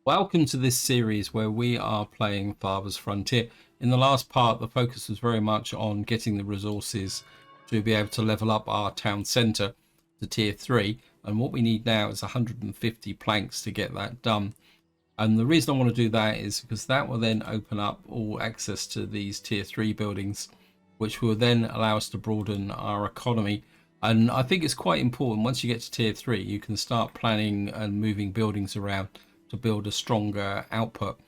Welcome to this series where we are playing Farthest Frontier. In the last part, the focus was very much on getting the resources to be able to level up our town centre to tier 3. And what we need now is 150 planks to get that done. And the reason I want to do that is because that will then open up all access to these tier 3 buildings, which will then allow us to broaden our economy. And I think it's quite important once you get to tier 3, you can start planning and moving buildings around to build a stronger output.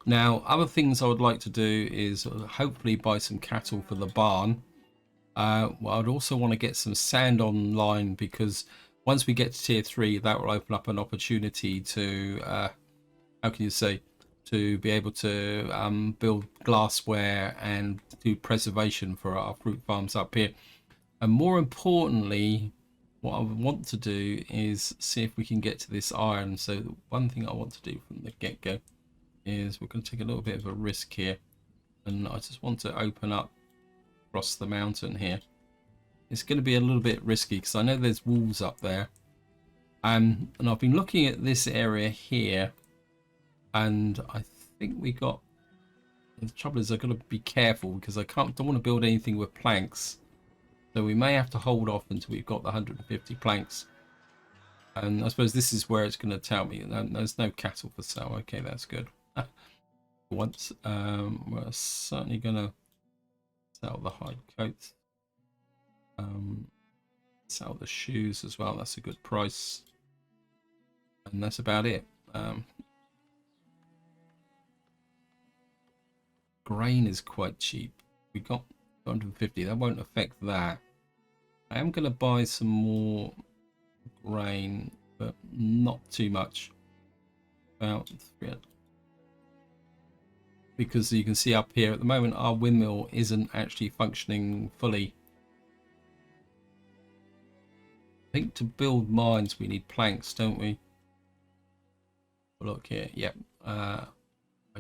Now, other things I would like to do is hopefully buy some cattle for the barn. Well, I'd also want to get some sand online because once we get to tier 3, that will open up an opportunity to, how can you say, to be able to build glassware and do preservation for our fruit farms up here. And more importantly, what I want to do is see if we can get to this iron. So one thing I want to do from the get-go is we're going to take a little bit of a risk here, and I just want to open up across the mountain here. It's going to be a little bit risky because I know there's wolves up there, and I've been looking at this area here, and I think we got, the trouble is I've got to be careful because I don't want to build anything with planks. So we may have to hold off until we've got the 150 planks. And I suppose this is where it's going to tell me. There's no cattle for sale. Okay, that's good. Once we're certainly going to sell the hide coats. Sell the shoes as well. That's a good price. And that's about it. Grain is quite cheap. We got 250. That won't affect that. I am going to buy some more grain, but not too much. About 300. Because you can see up here at the moment our windmill isn't actually functioning fully. I think to build mines we need planks, don't we? Look here. Yep. I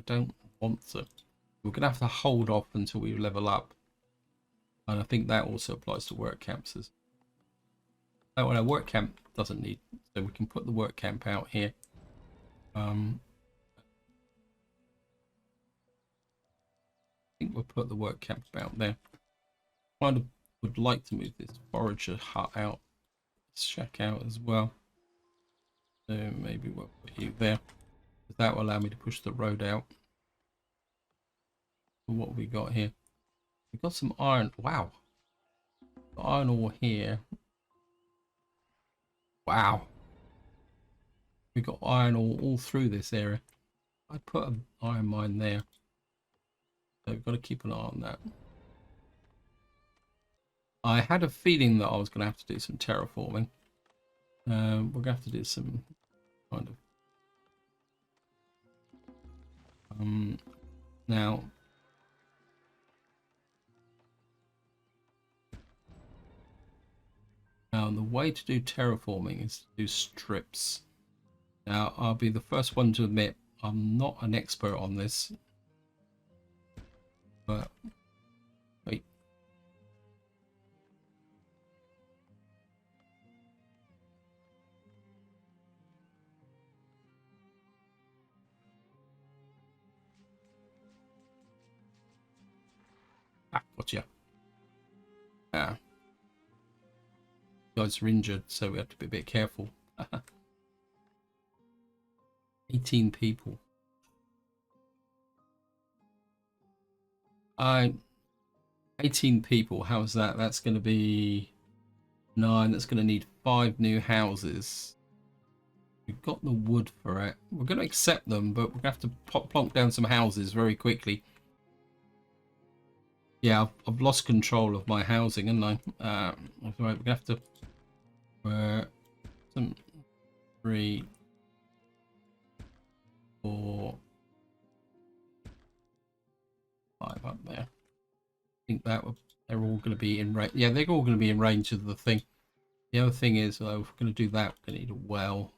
don't want to. We're going to have to hold off until we level up. And I think that also applies to work camps. Oh, well, a work camp doesn't need, so we can put the work camp out here. I think we'll put the work camp out there. Kind of would like to move this forager hut out, shack out as well. So maybe we'll put you there. That will allow me to push the road out. What have we got here? We've got some iron. Wow. Iron ore here. Wow. We've got iron ore all through this area. I'd put an iron mine there. So we've got to keep an eye on that. I had a feeling that I was going to have to do some terraforming. We're going to have to do some kind of... now... Now, the way to do terraforming is to do strips. Now, I'll be the first one to admit I'm not an expert on this. But, wait. Ah, gotcha. Yeah. Guys are injured, so we have to be a bit careful. 18 people. 18 people. How's that? That's going to be 9. That's going to need 5 new houses. We've got the wood for it. We're going to accept them, but we're going to have to plonk down some houses very quickly. Yeah, I've lost control of my housing, haven't I? Right, we're going to have to... some 3, 4, 5 up there. I think that they're all going to be in range. Yeah, they're all going to be in range of the thing. The other thing is, if we're going to do that, we're going to need a well.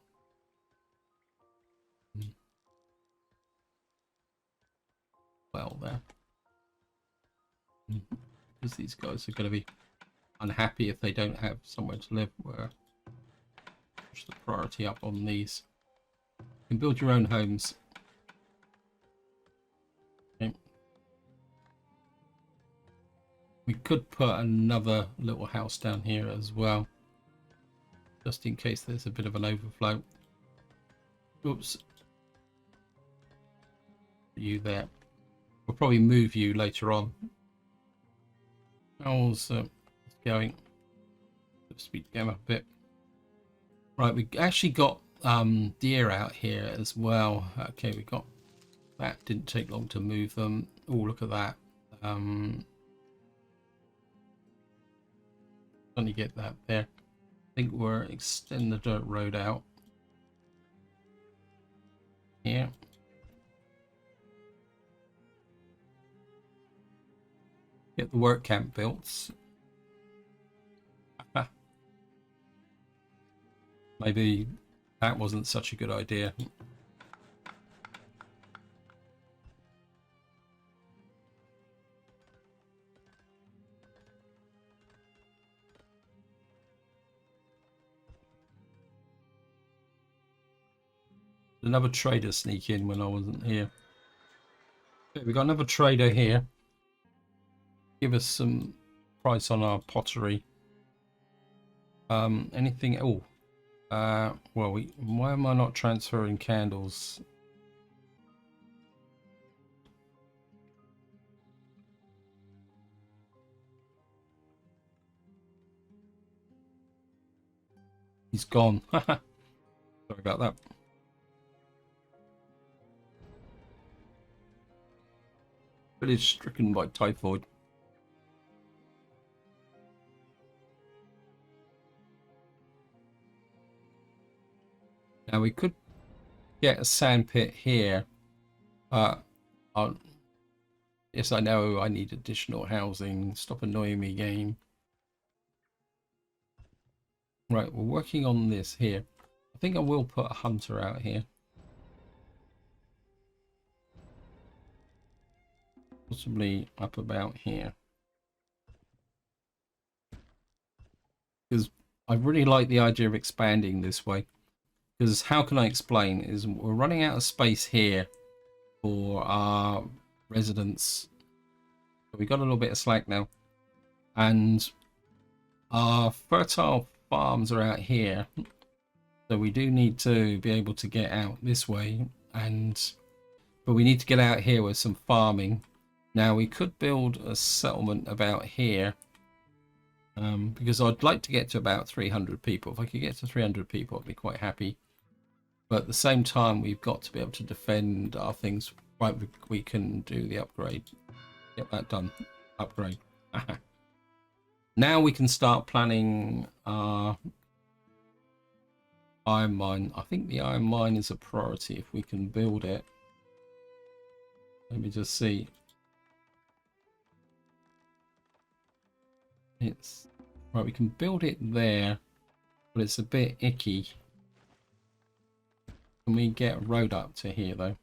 Well, there. Because these guys are going to be unhappy if they don't have somewhere to live. Push the priority up on these. You can build your own homes We could put another little house down here as well, just in case there's a bit of an overflow. Oops. You there. We'll probably move you later on. How's going? Speed the game up a bit. Right, we actually got deer out here as well. Okay, we got that. Didn't take long to move them. Oh, look at that. Only get that there. I think we're extending the dirt road out here. Get the work camp built. Maybe that wasn't such a good idea. Another trader sneak in when I wasn't here. Okay, we got another trader here. Give us some price on our pottery. Anything? Oh, well, why am I not transferring candles? He's gone. Sorry about that. Village stricken by typhoid. Now we could get a sand pit here. Yes, I know I need additional housing. Stop annoying me, game. Right, we're working on this here. I think I will put a hunter out here. Possibly up about here. Because I really like the idea of expanding this way. Because how can I explain? Is we're running out of space here for our residents. We got a little bit of slack now. And our fertile farms are out here. So we do need to be able to get out this way. But we need to get out here with some farming. Now we could build a settlement about here. Because I'd like to get to about 300 people. If I could get to 300 people, I'd be quite happy. But at the same time, we've got to be able to defend our things. Right, we can do the upgrade. Get that done. Upgrade. Now we can start planning our iron mine. I think the iron mine is a priority if we can build it. Let me just see. It's right, we can build it there, but it's a bit icky. Can we get a road up to here though?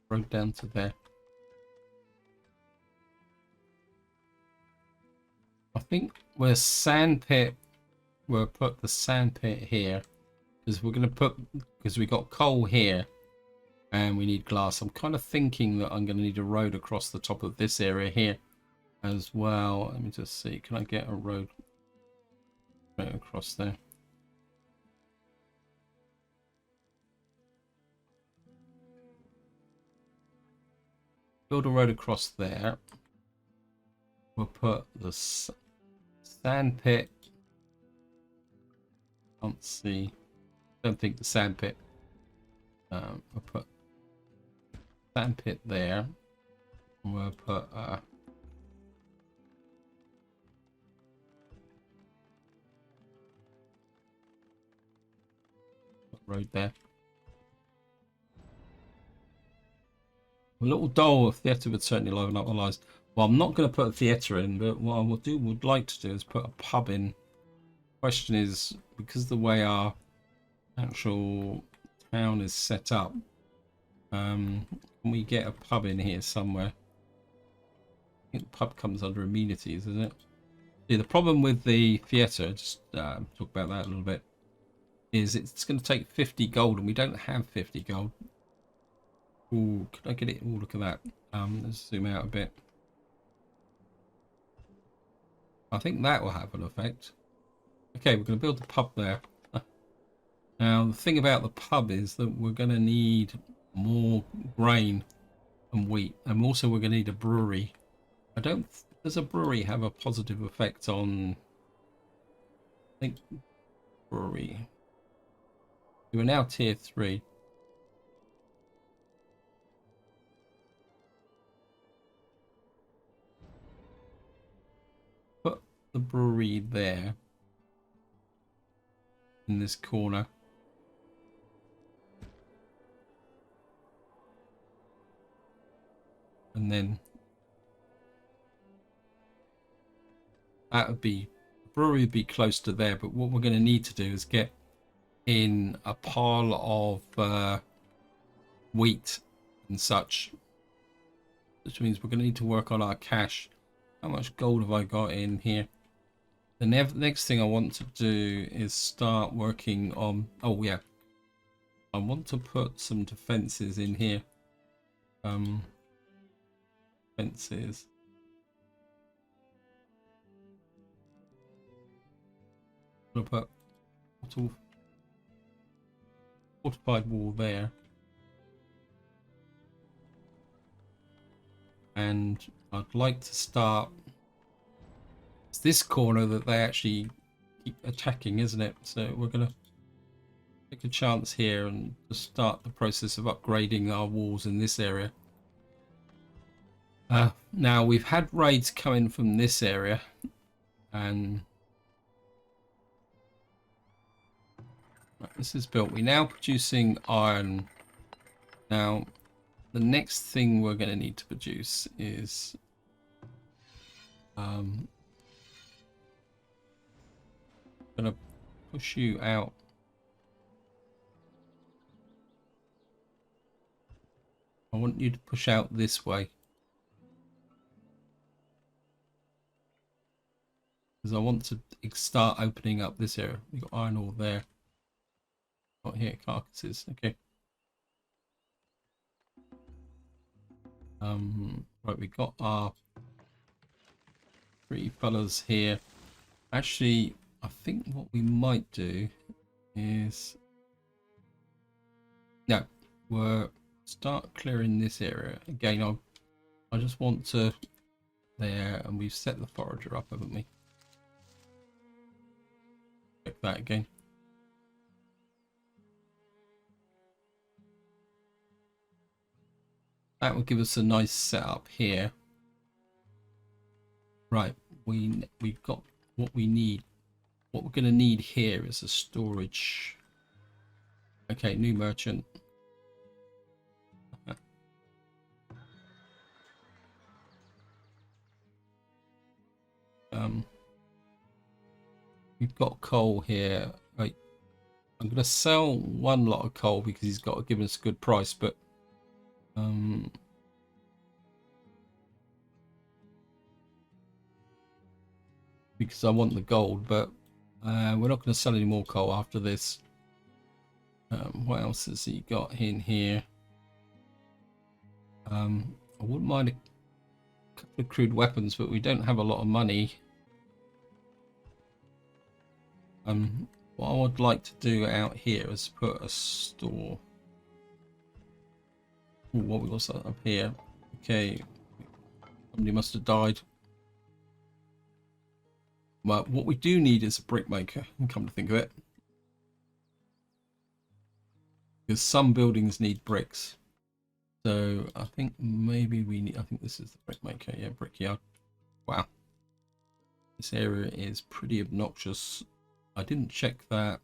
Road down to there. I think we'll put the sand pit here because we're going to because we got coal here and we need glass. I'm kind of thinking that I'm going to need a road across the top of this area here as well. Let me just see. Can I get a road right across there? Build a road across there. We'll put the sand pit. Can't see. Don't think the sand pit. We'll put sand pit there. We'll put road there. A little dull theatre would certainly liven up the lives. Well, I'm not going to put a theatre in, but what I would like to do is put a pub in. Question is, because the way our actual town is set up, can we get a pub in here somewhere? I think the pub comes under amenities, isn't it? Yeah, the problem with the theatre, just talk about that a little bit, is it's going to take 50 gold, and we don't have 50 gold. Oh, could I get it? Oh, look at that. Let's zoom out a bit. I think that will have an effect. Okay, we're going to build the pub there. Now, the thing about the pub is that we're going to need more grain and wheat, and also we're going to need a brewery. I don't. Does a brewery have a positive effect on? I think brewery. We're now tier 3. Put the brewery there in this corner. And then that would be, the brewery would be close to there, but what we're going to need to do is get in a pile of wheat and such, which means we're going to need to work on our cash. How much gold have I got in here? The next thing I want to do is start working on, oh yeah, I want to put some defenses in here. Fences. I'm gonna put fortified wall there, and I'd like to start. It's this corner that they actually keep attacking, isn't it? So we're gonna take a chance here and just start the process of upgrading our walls in this area. Now we've had raids come in from this area, and right, this is built. We're now producing iron. Now the next thing we're going to need to produce is going to push you out. I want you to push out this way, because I want to start opening up this area. We've got iron ore there. Got here carcasses. Okay. Right, we got our 3 fellas here. Actually, I think what we might do is no, we're start clearing this area again. I just want to there, and we've set the forager up, haven't we? Check that again. That will give us a nice setup here. Right, we've got what we need. What we're going to need here is a storage. Okay, new merchant. We've got coal here. Right, I'm going to sell one lot of coal because he's got to give us a good price, but because I want the gold, but we're not going to sell any more coal after this. What else has he got in here? I wouldn't mind a couple of crude weapons, but we don't have a lot of money. What I would like to do out here is put a store. Ooh, what we got up here? Okay, somebody must have died. Well, what we do need is a brick maker, come to think of it. Because some buildings need bricks. So I think maybe we need, I think this is the brick maker, yeah, brickyard. Wow. This area is pretty obnoxious. I didn't check that.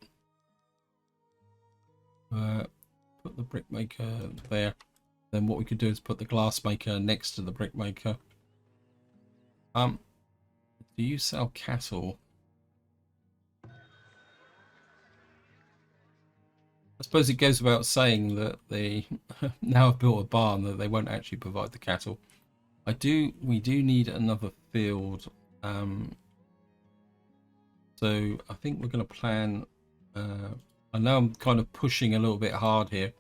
Put the brick maker there. Then what we could do is put the glass maker next to the brick maker. Do you sell cattle? I suppose it goes without saying that they now have built a barn that they won't actually provide the cattle. We do need another field. So I think we're going to plan. I know I'm kind of pushing a little bit hard here,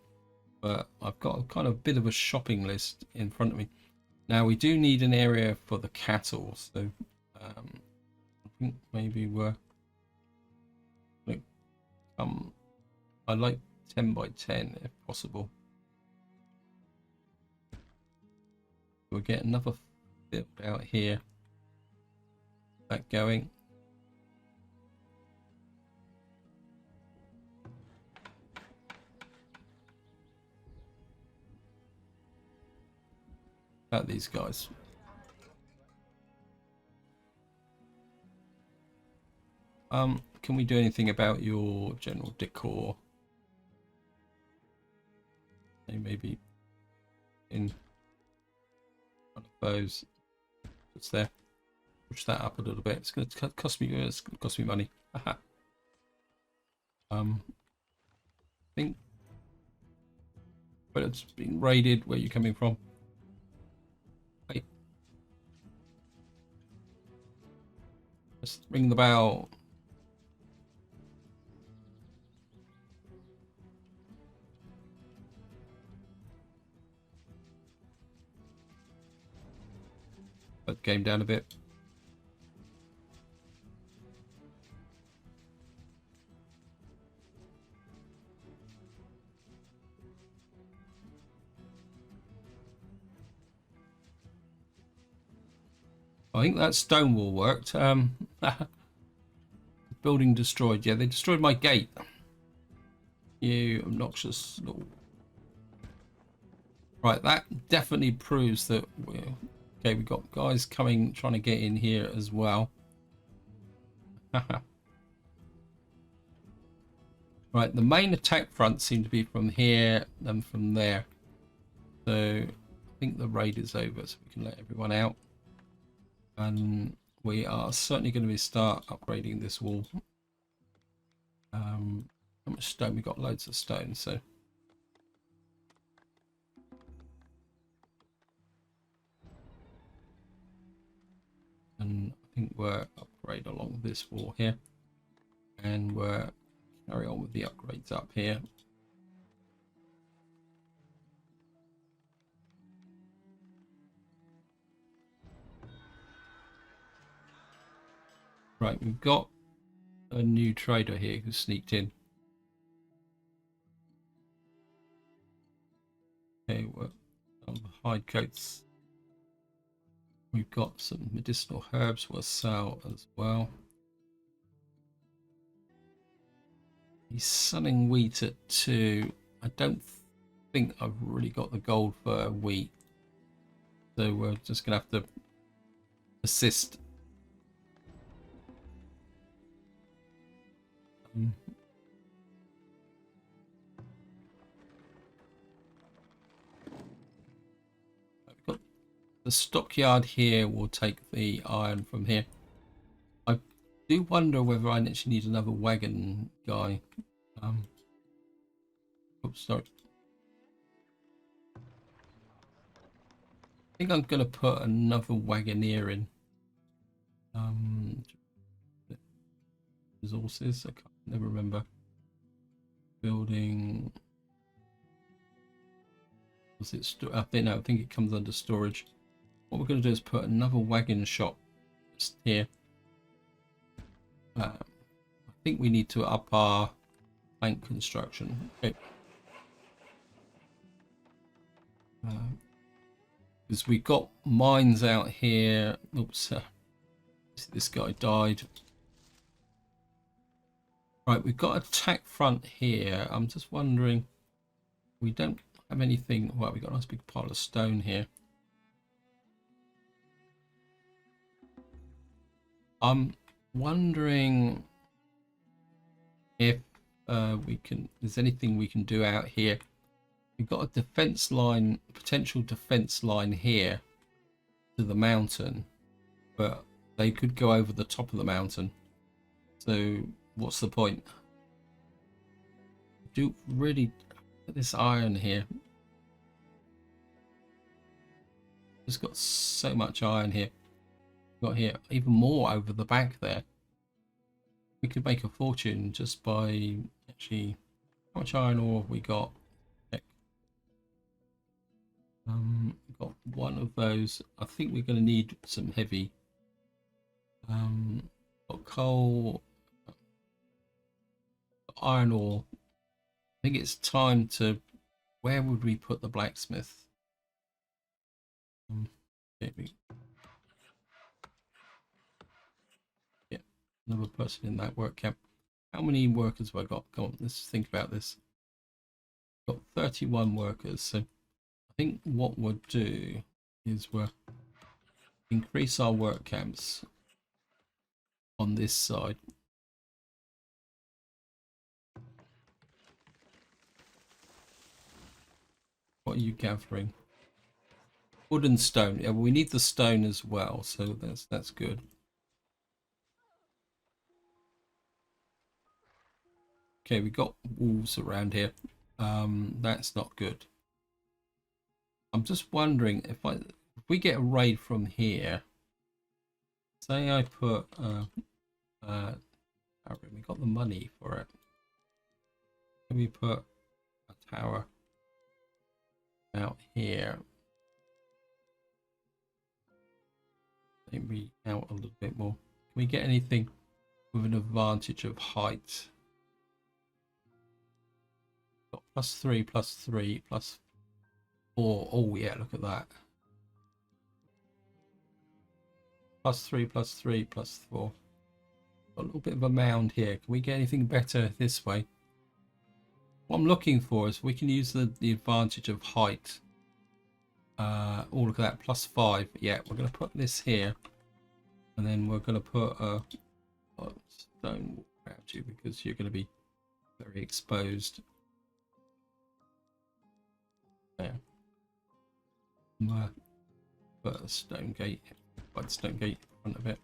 but I've got a kind of bit of a shopping list in front of me. Now we do need an area for the cattle, so I think maybe we're I like 10 by 10 if possible. We'll get another field out here. That going. About these guys. Can we do anything about your general decor? Maybe in one of those. It's there. Push that up a little bit. It's going to cost me money. I think. But it's been raided. Where are you coming from? Hey. Just ring the bell. That game down a bit. I think that stone wall worked. Building destroyed. Yeah, they destroyed my gate. You obnoxious little... Right, that definitely proves that we're... Okay, we've got guys coming, trying to get in here as well. Right, the main attack front seem to be from here and from there. So I think the raid is over, so we can let everyone out. And we are certainly going to start upgrading this wall. How much stone? We got loads of stone, so and I think we're upgrade along this wall here, and we're carry on with the upgrades up here. Right, we've got a new trader here who sneaked in. Okay, we're on the hide coats. We've got some medicinal herbs we'll sell as well. He's selling wheat at 2. I don't think I've really got the gold for wheat, so we're just gonna have to assist. I've got the stockyard here. Will take the iron from here. I do wonder whether I actually need another wagon guy. Oops, sorry. I think I'm gonna put another wagoneer in. Resources. I can't never remember. Building. Was it? I think it comes under storage. What we're going to do is put another wagon shop just here. I think we need to up our plank construction. Okay. Because we've got mines out here. Oops, this guy died. Right, we've got a attack front here. I'm just wondering, we don't have anything. Well, we've got a nice big pile of stone here. I'm wondering if there's anything we can do out here. We've got a defense line, potential defense line here to the mountain, but they could go over the top of the mountain. So what's the point? Do really put this iron here. It's got so much iron here. Got here even more over the back there. We could make a fortune just by actually. How much iron ore have we got? Heck. Got one of those. I think we're going to need some heavy. Got coal, iron ore. I think it's time to. Where would we put the blacksmith? Okay, yeah, another person in that work camp. How many workers have I got? Go on, let's think about this. Got 31 workers, so I think what we'll do is we'll increase our work camps on this side. What are you gathering? Wood and stone. Yeah, we need the stone as well, so that's good. Okay, we got wolves around here. That's not good. I'm just wondering if we get a raid from here. Say I put we got the money for it. Can we put a tower out here? Maybe out a little bit more. Can we get anything with an advantage of height? Got +3, +3, +4. Oh yeah, look at that. +3, +3, +4. Got a little bit of a mound here. Can we get anything better this way? What I'm looking for is we can use the advantage of height. Oh, look at that, +5. Yeah, we're going to put this here. And then we're going to put a stone wall around you because you're going to be very exposed. There. Put a stone gate, quite stone gate in front of it.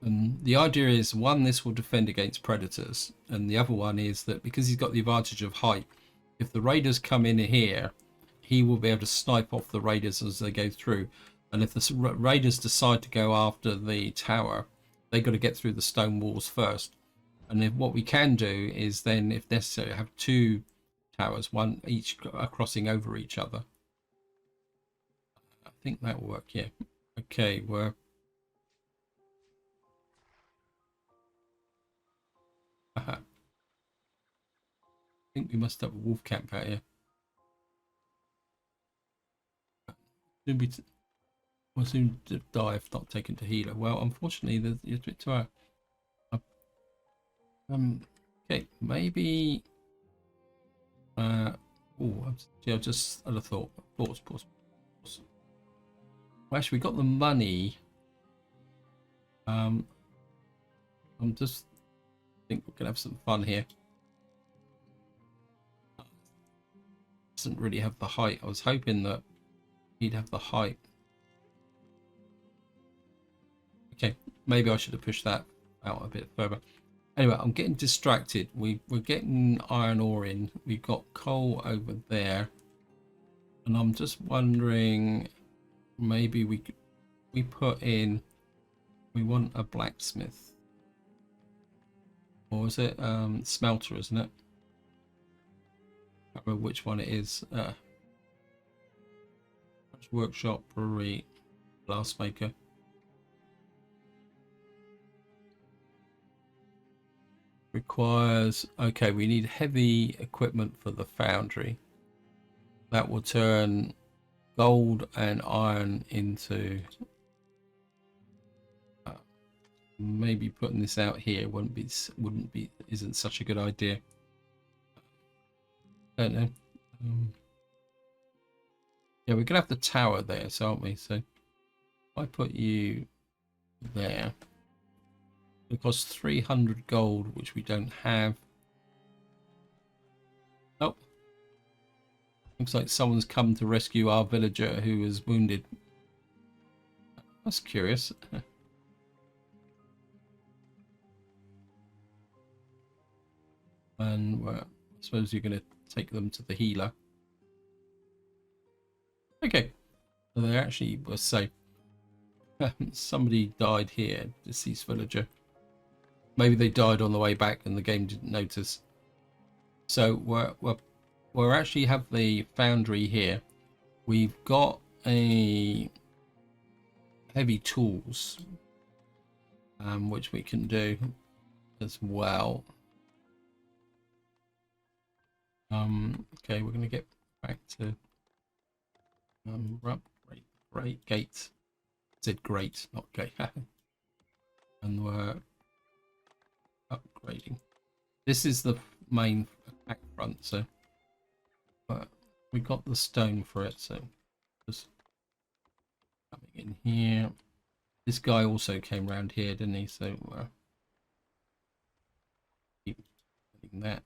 And the idea is, one, this will defend against predators, and the other one is that because he's got the advantage of height, if the raiders come in here, he will be able to snipe off the raiders as they go through. And if the raiders decide to go after the tower, they've got to get through the stone walls first. And if what we can do is then, if necessary, have two towers, one each crossing over each other. I think that will work, yeah. Okay, we're I think we must have a wolf camp out here. We'll soon die if not taken to healer. Well, unfortunately, there's a bit too hard. Okay, maybe. Oh, yeah, just had a thought. Pause. Well, actually, we got the money. I'm just think we're gonna have some fun here. Doesn't really have the height. I was hoping that he'd have the height. Okay, maybe I should have pushed that out a bit further. Anyway, I'm getting distracted. We're getting iron ore in. We've got coal over there, and I'm just wondering, maybe we put in. We want a blacksmith, or is it smelter? Isn't it? I can't remember which one it is. Workshop, brewery, glassmaker. Requires, okay, we need heavy equipment for the foundry. That will turn gold and iron into maybe putting this out here isn't such a good idea. Don't know. Yeah, we're gonna have the tower there, so aren't we? So if I put you there, it costs 300 gold, which we don't have. Nope. Looks like someone's come to rescue our villager who was wounded. That's curious. And well, I suppose you're going to take them to the healer. Okay. So they actually were safe. Somebody died here, deceased villager. Maybe they died on the way back and the game didn't notice. So we're actually have the foundry here. We've got a heavy tools, which we can do as well. Okay, we're going to get back to great gates. I said great, not gate. And we're upgrading. This is the main attack front, so we got the stone for it. So just coming in here. This guy also came around here, didn't he? So keep doing that.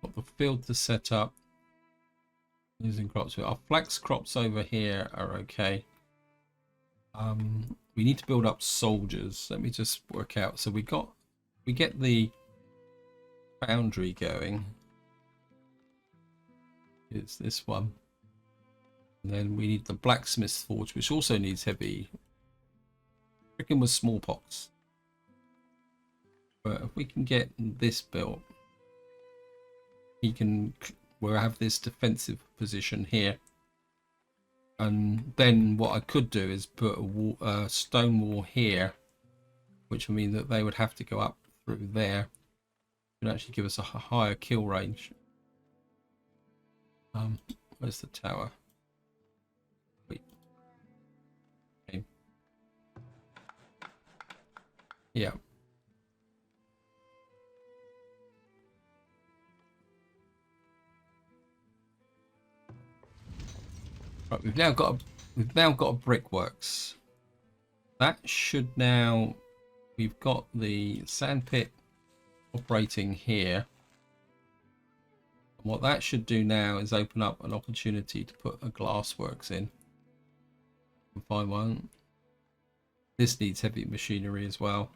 Got the field to set up. Using crops. Our flax crops over here are okay. We need to build up soldiers. Let me just work out. So we get the foundry going. It's this one. And then we need the blacksmith's forge, which also needs heavy. Freaking with smallpox. But if we can get this built, we'll have this defensive position here. And then what I could do is put a stone wall here, which would mean that they would have to go up through there. It would actually give us a higher kill range. Where's the tower? Wait. Okay. Yeah. Right, we've now got a brickworks. That should now. We've got the sandpit operating here. And what that should do now is open up an opportunity to put a glassworks in. Find one. This needs heavy machinery as well.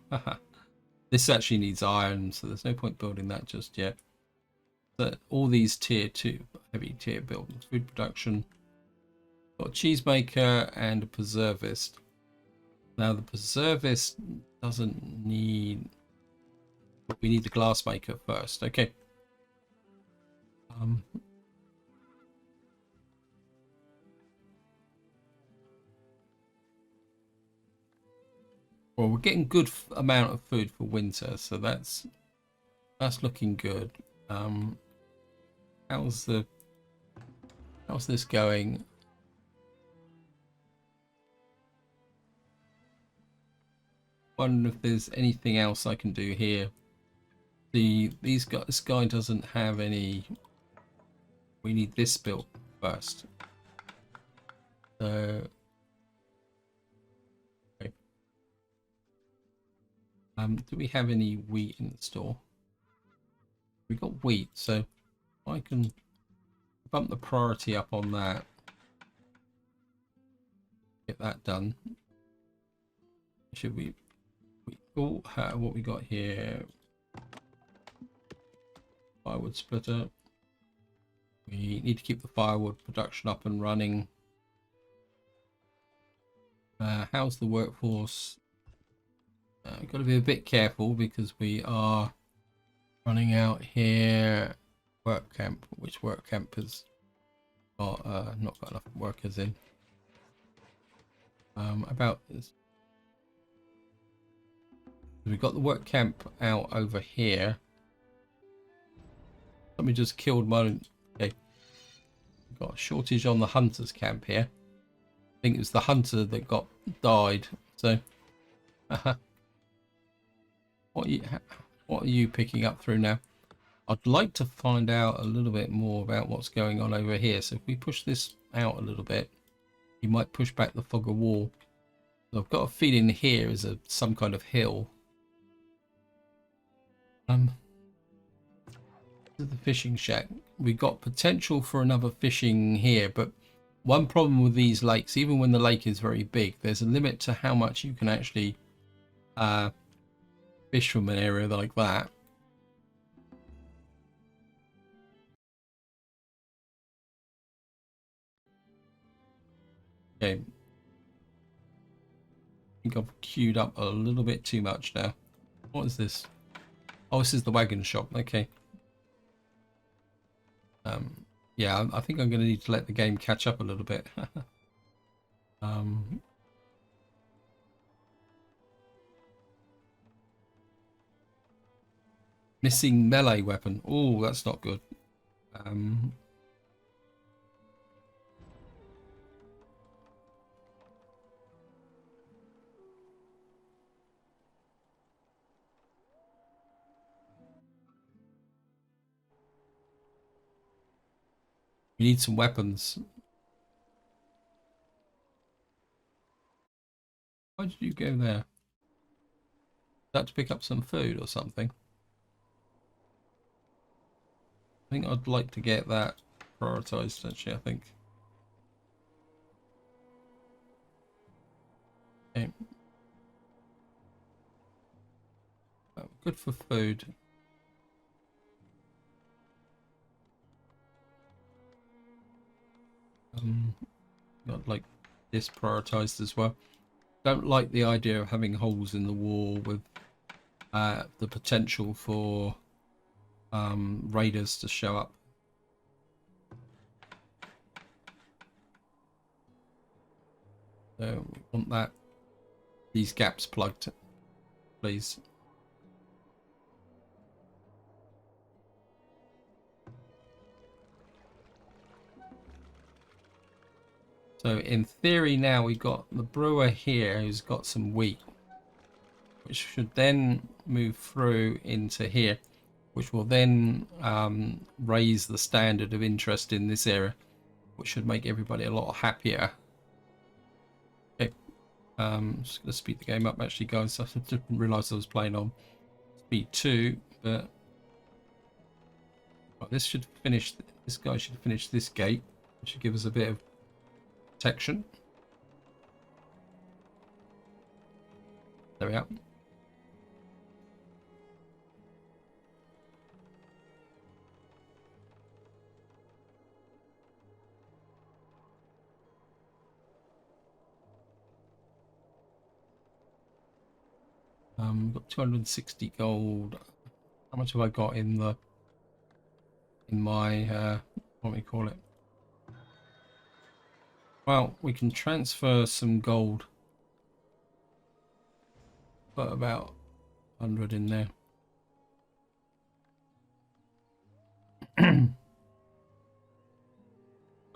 This actually needs iron, so there's no point building that just yet. But all these tier 2 heavy tier buildings, food production. Got a cheesemaker and a preservist. Now the preservist doesn't need. But we need the glassmaker first. Okay. Well, we're getting good amount of food for winter, so that's looking good. How's this going? Wonder if there's anything else I can do here. This guy doesn't have any. We need this built first. So okay. Do we have any wheat in the store? We got wheat, so I can bump the priority up on that. Get that done. Should we? Oh, what we got here? Firewood splitter. We need to keep the firewood production up and running. How's the workforce? We've got to be a bit careful because we are running out here. Work camp. Which work camp has got not got enough workers in? About this. We've got the work camp out over here. Somebody just killed one. Okay. We've got a shortage on the hunter's camp here. I think it was the hunter that died. So, what are you picking up through now? I'd like to find out a little bit more about what's going on over here. So if we push this out a little bit, you might push back the fog of war. So I've got a feeling here is some kind of hill. The fishing shack. We got potential for another fishing here, but One problem with these lakes, even when the lake is very big, there's a limit to how much you can actually fish from an area like that. Okay. I think I've queued up a little bit too much now. What is this? Oh, this is the wagon shop. Okay. Yeah, I think I'm going to need to let the game catch up a little bit. Missing melee weapon. Oh, that's not good. We need some weapons. Why did you go there? Is that to pick up some food or something? I think I'd like to get that prioritized, actually, I think. Okay. Oh, good for food. Got like this prioritized as well. Don't like the idea of having holes in the wall with the potential for raiders to show up. So we want these gaps plugged, please. So in theory now we've got the brewer here who's got some wheat, which should then move through into here, which will then raise the standard of interest in this area, which should make everybody a lot happier. Okay, just going to speed the game up actually, guys. I didn't realise I was playing on speed 2, but right, this should finish. This guy should finish this gate, which should give us a bit of protection. There we are. Got 260 gold. How much have I got in my what do we call it? Well, we can transfer some gold. Put about 100 in there.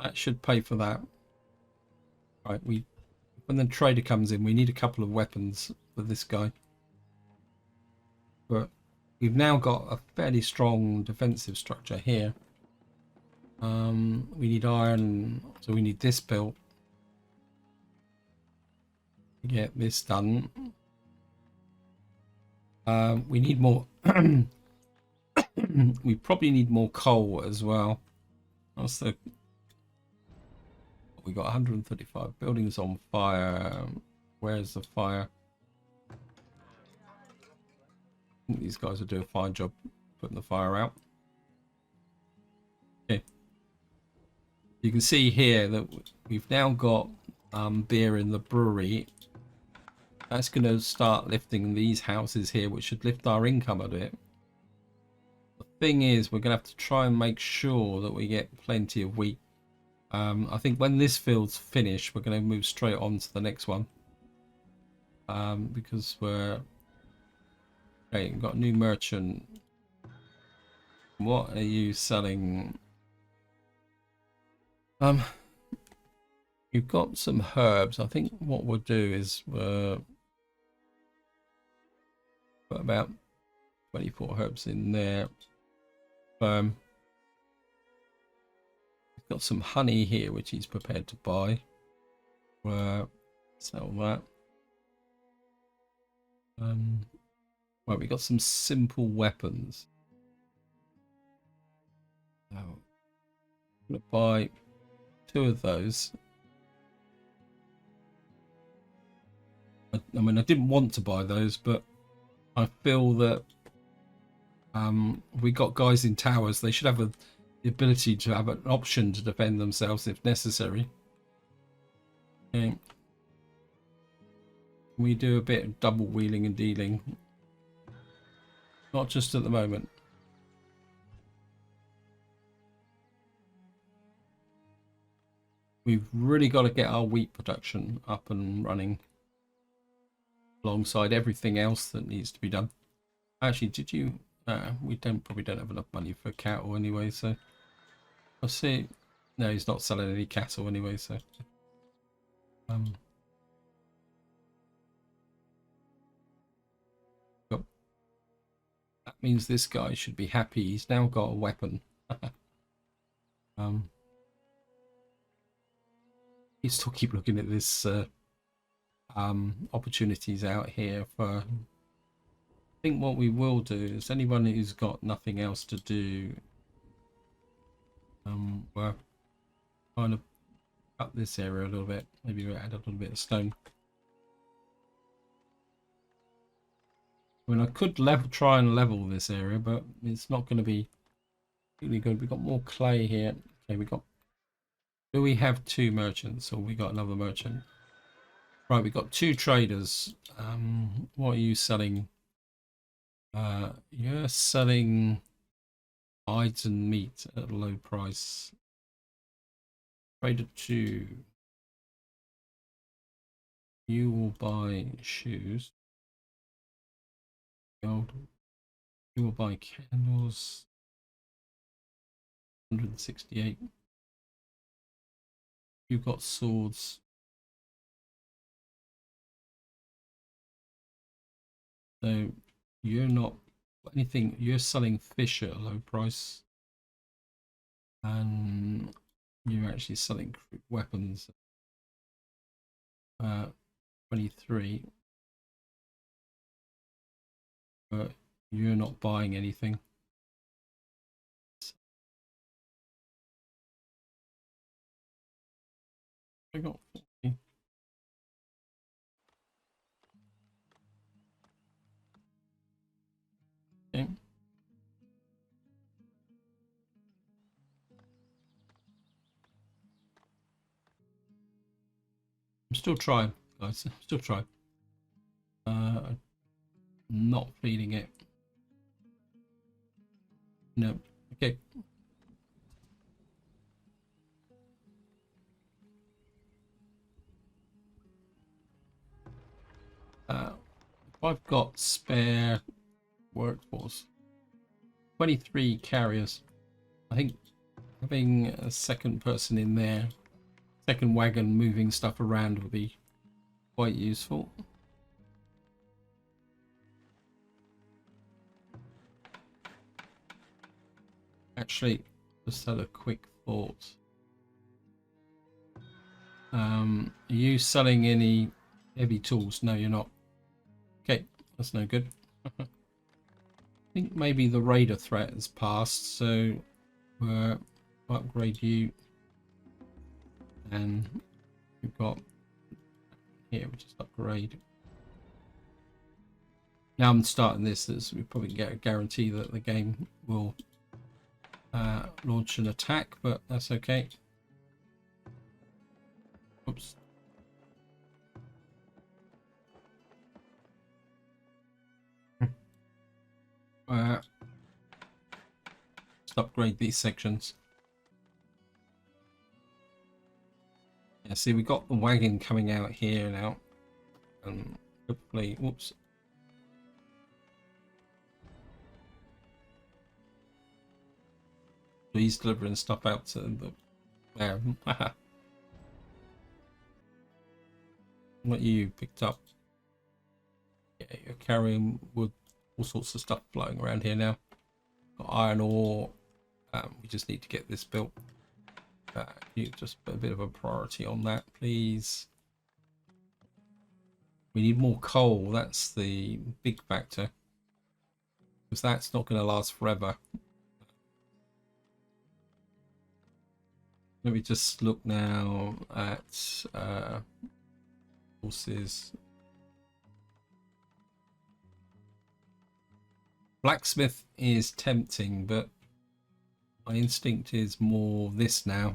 That should pay for that. Right, when the trader comes in, we need a couple of weapons for this guy. But we've now got a fairly strong defensive structure here. We need iron, so we need this built to get this done. We need more. We probably need more coal as well. What's the? We got 135 buildings on fire. Where's the fire? I think these guys will do a fine job putting the fire out. Okay. You can see here that we've now got beer in the brewery. That's going to start lifting these houses here, which should lift our income a bit. The thing is, we're going to have to try and make sure that we get plenty of wheat. I think when this field's finished, we're going to move straight on to the next one. Because we're... Okay, we've got a new merchant. What are you selling? You've got some herbs. I think what we'll do is put about 24 herbs in there. We've got some honey here, which he's prepared to buy. Sell that. Right, we got some simple weapons. Oh, I'm gonna buy 2 of those. I mean, I didn't want to buy those, but I feel that we got guys in towers. They should have the ability to have an option to defend themselves if necessary. Okay. We do a bit of double wheeling and dealing. Not just at the moment. We've really got to get our wheat production up and running alongside everything else that needs to be done. Actually, did you... we probably don't have enough money for cattle anyway, so... I'll see. No, he's not selling any cattle anyway, so... that means this guy should be happy. He's now got a weapon. You still keep looking at this opportunities out here for... I think what we will do is anyone who's got nothing else to do, we're kind of cut this area a little bit. Maybe we'll add a little bit of stone. I mean, I could try and level this area, but it's not going to be really good. We've got more clay here. Okay, we got... Do we have 2 merchants, or we got another merchant? Right, we've got 2 traders. What are you selling? You're selling hides and meat at a low price. Trader 2. You will buy shoes. Gold. You will buy candles. 168. You've got swords. So you're not anything. You're selling fish at a low price, and you're actually selling weapons. 23. But you're not buying anything. I got 40. Okay. I'm still trying, guys. I'm still trying. Not feeding it. No. Okay. If I've got spare workforce, 23 carriers. I think having a second person in there, second wagon moving stuff around would be quite useful. Actually, just had a quick thought. Are you selling any heavy tools? No, you're not. Okay, that's no good. I think maybe the raider threat has passed, so we'll upgrade you. And we've got here, we just upgrade. Now I'm starting this, as we probably get a guarantee that the game will launch an attack, but that's okay. Oops. Just upgrade these sections. Yeah, see, we got the wagon coming out here now, and hopefully, whoops. He's delivering stuff out to the there. What you picked up? Yeah, you're carrying wood, all sorts of stuff flying around here now. Got iron ore. We just need to get this built. You just put a bit of a priority on that, please. We need more coal. That's the big factor, because that's not going to last forever. Let me just look now at horses. Blacksmith is tempting, but my instinct is more this now,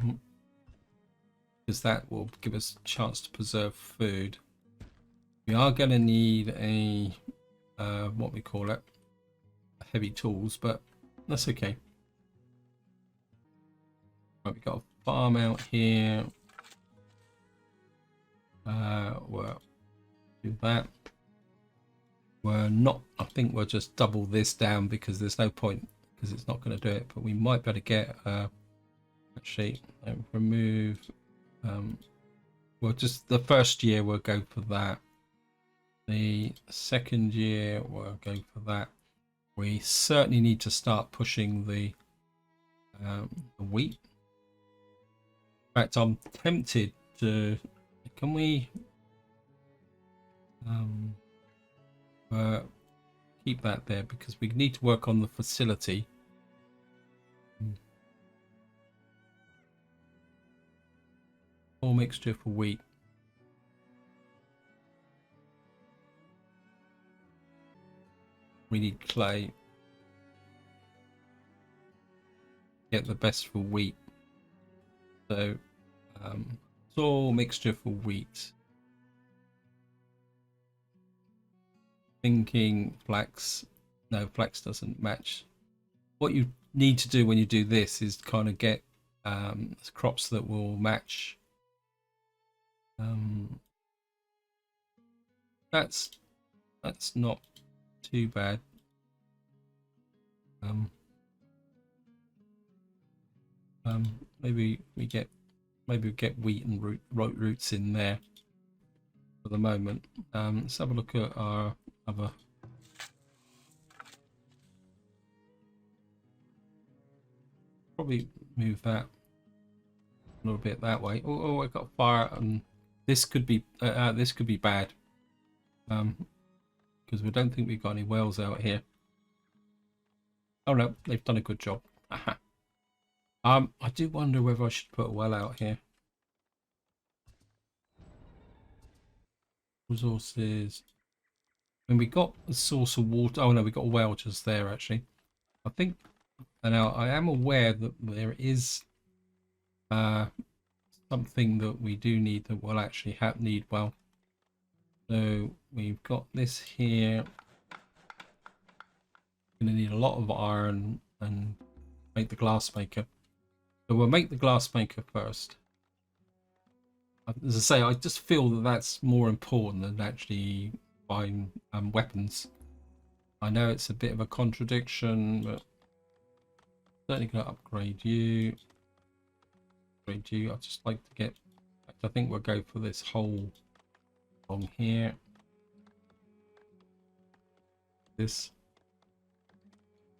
because that will give us a chance to preserve food. We are going to need a what we call it, heavy tools, but that's okay. Right, we've got a farm out here. We'll do that. We're not, I think we'll just double this down because there's no point, because it's not going to do it, but we might better get actually remove well, just the first year we'll go for that. The second year we'll go for that. We certainly need to start pushing the wheat. In fact, I'm tempted to, can we keep that there, because we need to work on the facility. All mixture for wheat. We need clay. Get the best for wheat. So it's all mixture for wheat. Thinking flax. No, flax doesn't match. What you need to do when you do this is kind of get crops that will match. That's not too bad. Maybe we get wheat and roots in there for the moment. Let's have a look at our other. Probably move that a little bit that way. Oh, I got fire, and this could be bad. Because we don't think we've got any wells out here. Oh no, they've done a good job. Aha. I do wonder whether I should put a well out here. Resources. And we got a source of water. Oh no, we got a well just there actually. I think. And now I am aware that there is something that we do need that will actually need well. So we've got this here. Going to need a lot of iron and make the glass maker. So we'll make the glass maker first. As I say, I just feel that that's more important than actually buying weapons. I know it's a bit of a contradiction, but certainly going to upgrade you. I'd just like to get. I think we'll go for this hole along here. This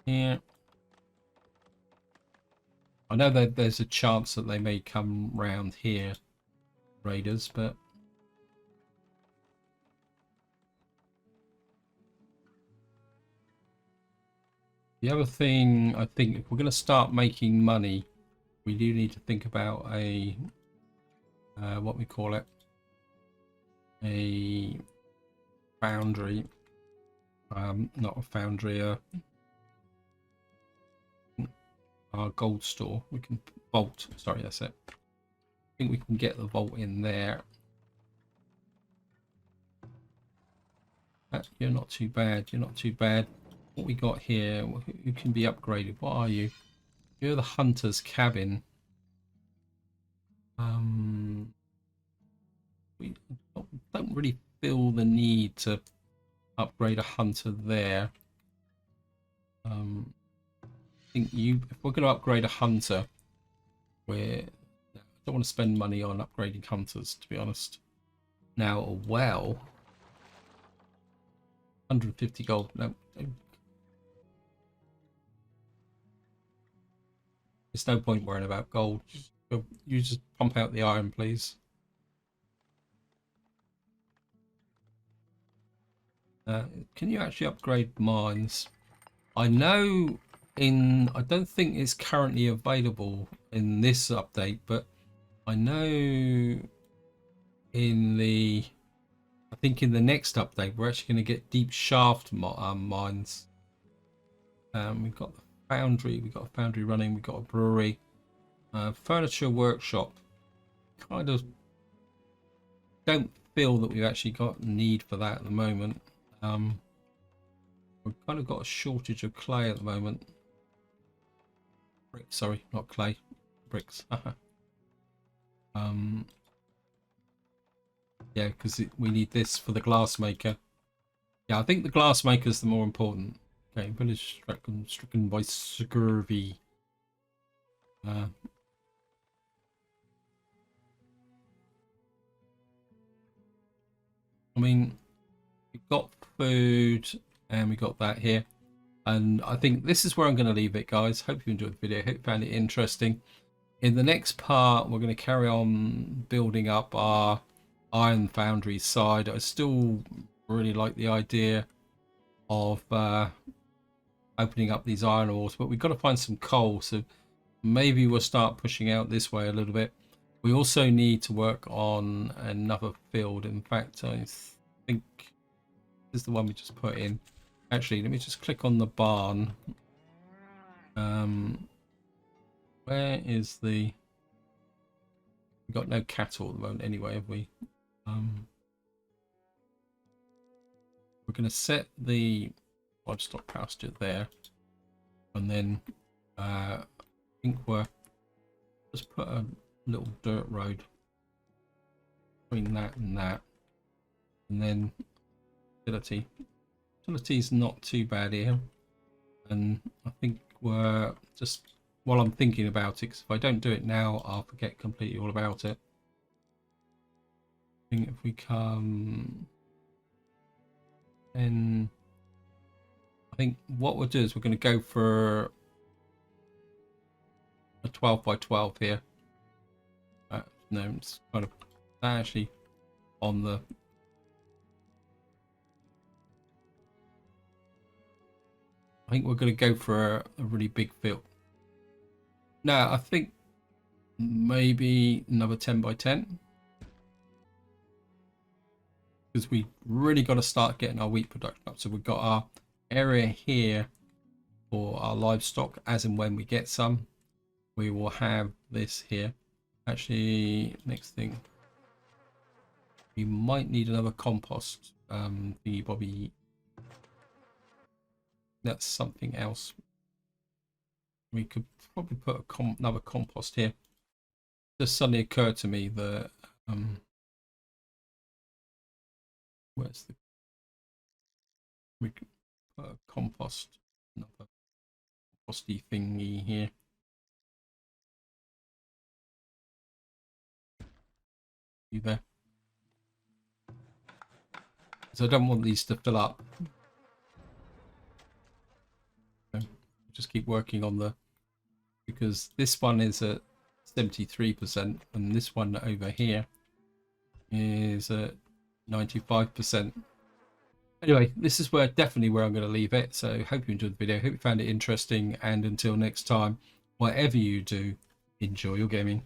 here. I know that there's a chance that they may come round here, raiders, but the other thing, I think, if we're going to start making money, we do need to think about a what we call it, a foundry. Not a foundry, our gold store. We can vault. Sorry, that's it. I think we can get the vault in there. You're not too bad. You're not too bad. What we got here? Who can be upgraded? What are you? You're the hunter's cabin. We don't really feel the need to upgrade a hunter there. I think if we're going to upgrade a hunter, I don't want to spend money on upgrading hunters, to be honest. Now a well, 150 gold. No, there's no point worrying about gold. You just pump out the iron, please. Can you actually upgrade mines? I know I don't think it's currently available in this update, but I know I think in the next update we're actually going to get deep shaft mines. We've got the foundry, we've got a foundry running, we've got a brewery, furniture workshop. Kind of don't feel that we've actually got need for that at the moment. We've kind of got a shortage of clay at the moment. Bricks, sorry, not clay, bricks. Yeah, because we need this for the glass maker. Yeah, I think the glass maker is the more important. Okay, village stricken by scurvy. I mean, we've got food and we got that here. And I think this is where I'm going to leave it, guys. Hope you enjoyed the video. Hope you found it interesting. In the next part, we're going to carry on building up our iron foundry side. I still really like the idea of opening up these iron ores, but we've got to find some coal. So maybe we'll start pushing out this way a little bit. We also need to work on another field. In fact, I think this is the one we just put in. Actually, let me just click on the barn. Where is the... We've got no cattle at the moment anyway, have we? We're going to set the livestock pasture there. And then I think we're... Just put a little dirt road between that and that. And then utility. Utility's not too bad here. And I think we're just... While I'm thinking about it, because if I don't do it now, I'll forget completely all about it. I think if we come... Then... I think what we'll do is we're going to go for a 12 by 12 here. No, it's kind of actually on the... I think we're going to go for a really big field. No, I think maybe another 10 by 10. Because we really got to start getting our wheat production up. So we've got our area here for our livestock as and when we get some. We will have this here. Actually, next thing. We might need another compost thingy bobby. That's something else. We could probably put another compost here. Just suddenly occurred to me that where's the... We could put a compost, another composty thingy here. You there? So I don't want these to fill up. So just keep working on the... Because this one is at 73% and this one over here is at 95%. Anyway, this is definitely where I'm going to leave it. So hope you enjoyed the video. Hope you found it interesting. And until next time, whatever you do, enjoy your gaming.